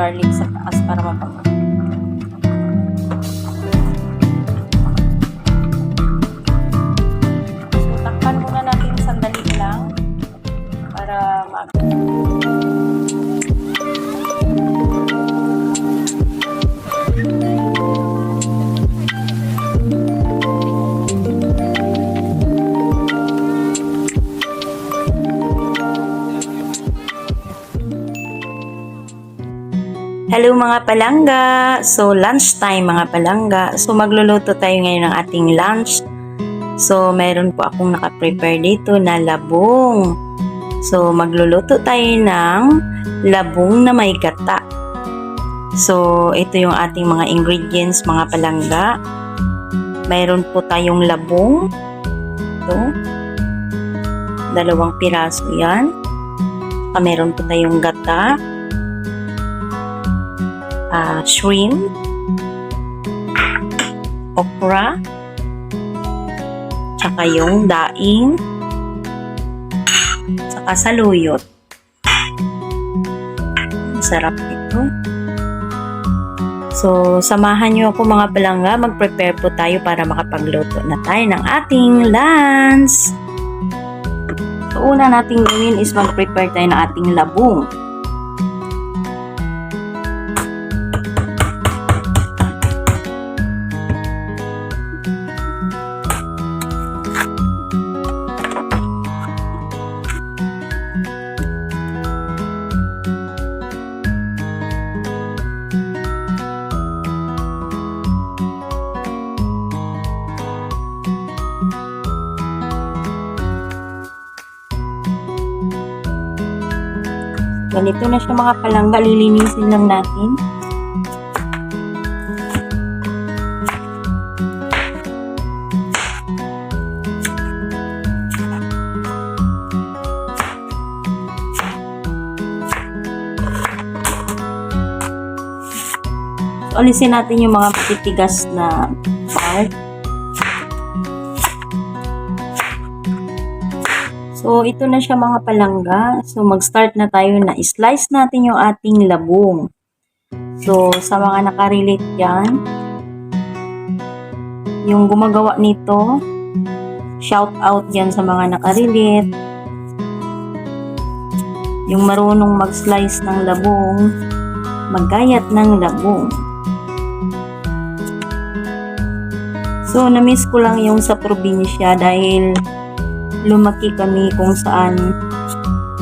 garlic sa taas para mabango. So, takpan muna natin sandali lang para Hello mga palangga! So lunch time mga palangga. So magluluto tayo ngayon ng ating lunch. So meron po akong naka-prepare dito na labong. So magluluto tayo ng labong na may gata. So ito yung ating mga ingredients mga palangga. Mayroon po tayong labong. Ito. 2 piraso yan. Meron po tayong gata. Shrimp, okra, tsaka yung daing, tsaka saluyot. Sarap ito. So, samahan nyo ako mga palangga. Mag-prepare po tayo para makapagluto na tayo ng ating lunch. So, una nating gawin is mag-prepare tayo ng ating labong. Ganito na siya mga palangga, lilinisin lang natin. So, alisin natin yung mga matitigas na part. So, ito na siya mga palangga. So, mag-start na tayo na i-slice natin yung ating labong. So, sa mga nakarelate dyan, yung gumagawa nito, shout out dyan sa mga nakarelate. Yung marunong mag-slice ng labong, maggayat ng labong. So, na-miss ko lang yung sa probinsya dahil lumaki kami kung saan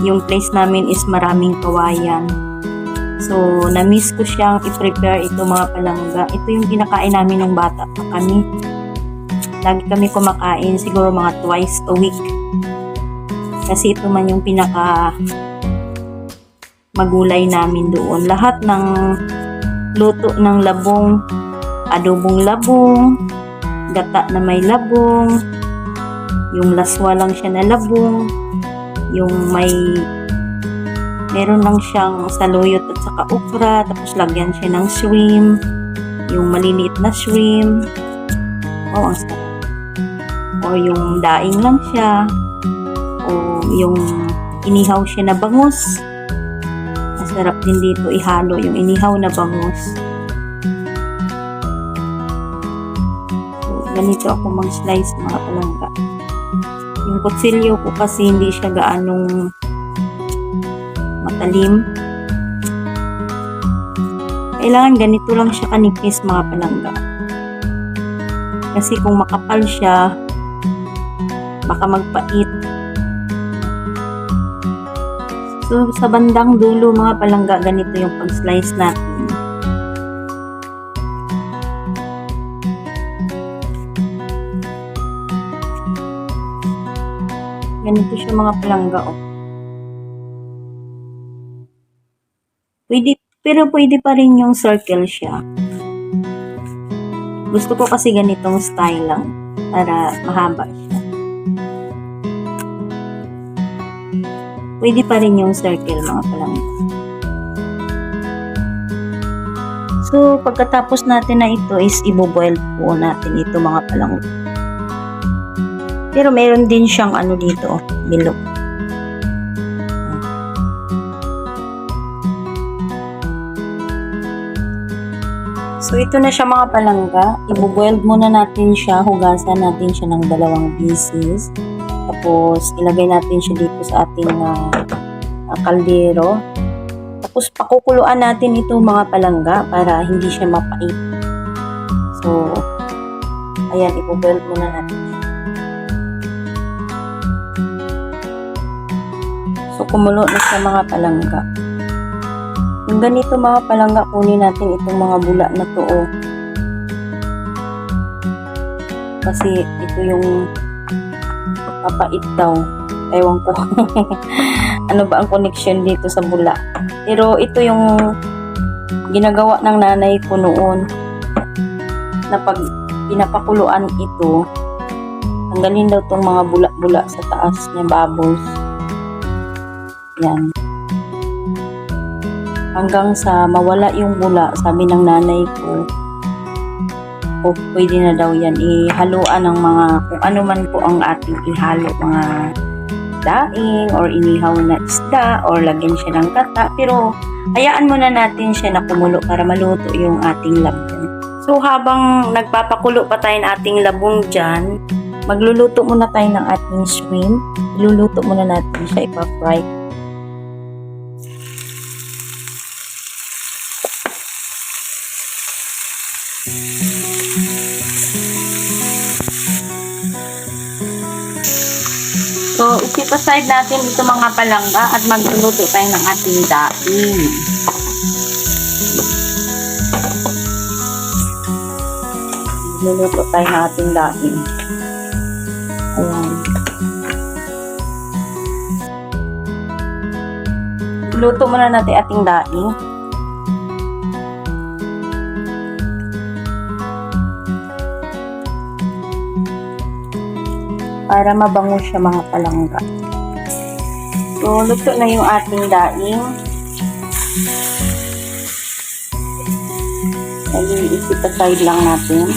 yung place namin is maraming kawayan. So, na-miss ko siyang i-prepare ito mga palangga. Ito yung kinakain namin nung bata pa kami. Lagi kami kumakain, siguro mga twice a week. Kasi ito man yung pinaka magulay namin doon. Lahat ng luto ng labong, adobong labong, gata na may labong, yung laswa lang siya na labong, yung meron lang siyang saluyot at saka okra, tapos lagyan siya ng shrimp, yung maliliit na shrimp, ang sarap. O yung daing lang siya, o yung inihaw siya na bangus, masarap din dito ihalo yung inihaw na bangus. So, ganito ako mag-slice mga palangga. Yung kutsilyo ko kasi hindi siya gaanong matalim. Kailangan ganito lang siya kanipis mga palangga. Kasi kung makapal siya, baka magpait. So, sa bandang dulo mga palangga, ganito yung pag-slice natin. Ganito siya mga palangga, oh. Pero pwede pa rin yung circle siya. Gusto ko kasi ganitong style lang para mahaba siya. Pwede pa rin yung circle mga palangga. So, pagkatapos natin na ito is iboboil po natin ito mga palangga. Pero meron din siyang ano dito, bilog. So, ito na siya mga palangga. I-boiled muna natin siya. Hugasan natin siya ng 2 pieces. Tapos, ilagay natin siya dito sa ating kaldero. Tapos, pakukuluan natin ito mga palangga para hindi siya mapait. So, ayan, i-boiled muna natin siya. So, kumulo na siya mga palangga. Yung ganito mga palangga, kunin natin itong mga bula na to. Oh. Kasi ito yung papait daw. Ewan ko. Ano ba ang connection dito sa bula? Pero ito yung ginagawa ng nanay ko noon. Na pag pinapakuluan ito, tanggalin daw tong mga bula-bula sa taas niya, bubbles. Yan. Hanggang sa mawala yung bula, sabi ng nanay ko, o pwede na daw yan ihaluan ng mga, kung ano man po ang ating ihalo, mga daing, or inihaw na isda, or lagyan siya ng gata. Pero, hayaan muna natin siya na kumulo para maluto yung ating labong. So, habang nagpapakulo pa tayo ng ating labong dyan, magluluto muna tayo ng ating shrimp. Iluluto muna natin siya, ipa-fry. So, isip aside natin ito mga palangga at magluluto tayo ng ating daing. Magluluto tayo ng ating daing. Ayan. Luto muna natin ating daing. Para mabango siya mga palangga. So, luto na yung ating daing. I-isip aside lang natin.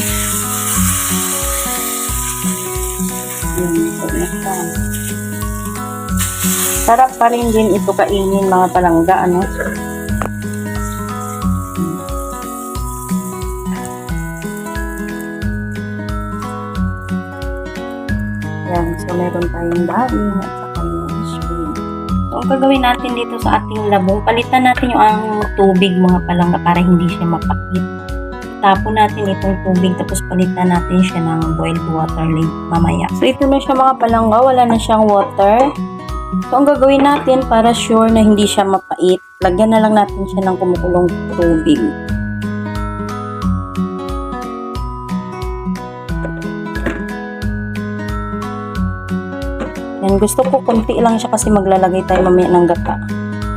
Sarap pa rin din ito kainin mga palangga, ano? Yan, so meron tayong daing at saka yung shrimp. So, ang gagawin natin dito sa ating labong, palitan natin yung ang tubig mga palangga para hindi siya mapakit. Tapon natin itong tubig tapos palitan natin siya ng boiled water mamaya. So, ito na siya mga palangga, wala na siyang water. So, ang gagawin natin para sure na hindi siya mapait, lagyan na lang natin siya ng kumukulong tubig. Yan, gusto ko konti lang siya kasi maglalagay tayo mamaya ng gata.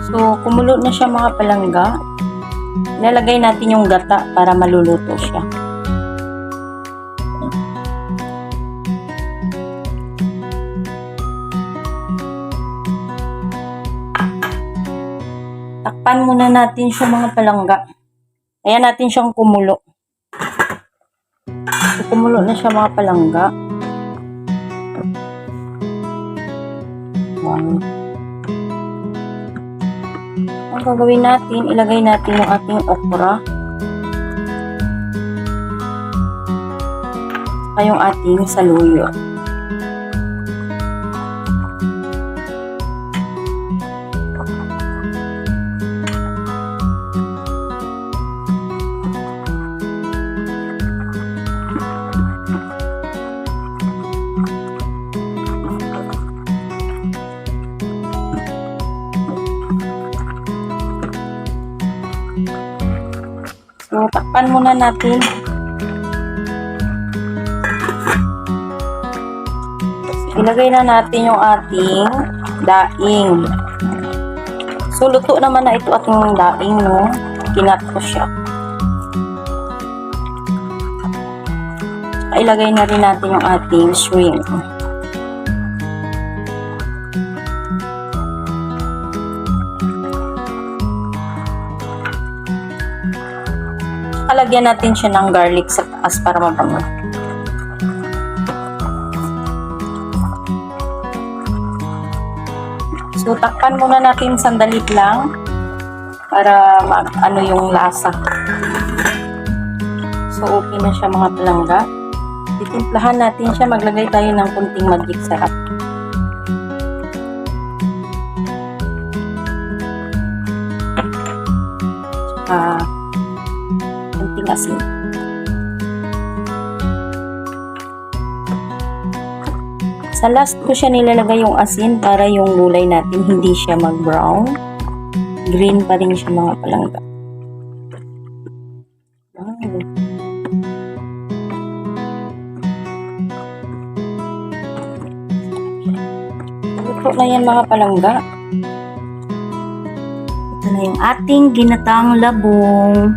So, kumulo na siya mga palangga. Ilalagay natin yung gata para maluluto siya. Takpan muna natin siya mga palangga. Ayan natin siyang kumulo. So, kumulo na siya mga palangga. Wow. Ang gagawin natin, ilagay natin yung ating okra. Saka yung ating saluyo. So, takpan muna natin. Ilagay na natin yung ating daing. So, luto naman na ito ating daing, no? Kinat ko siya. Ilagay na rin natin yung ating shrimp. Lagyan natin siya ng garlic sa taas para mabango. So, takpan muna natin sandalit lang para ano yung lasa. So, okay na siya mga palangga. Titimplahan natin siya. Maglagay tayo ng kunting magic sarap. Kunting asin. Sa last ko siya nilalagay yung asin para yung gulay natin hindi siya mag-brown. Green pa rin siya mga palangga. Luto na yan mga palangga. Ito na yung ating ginataang labong.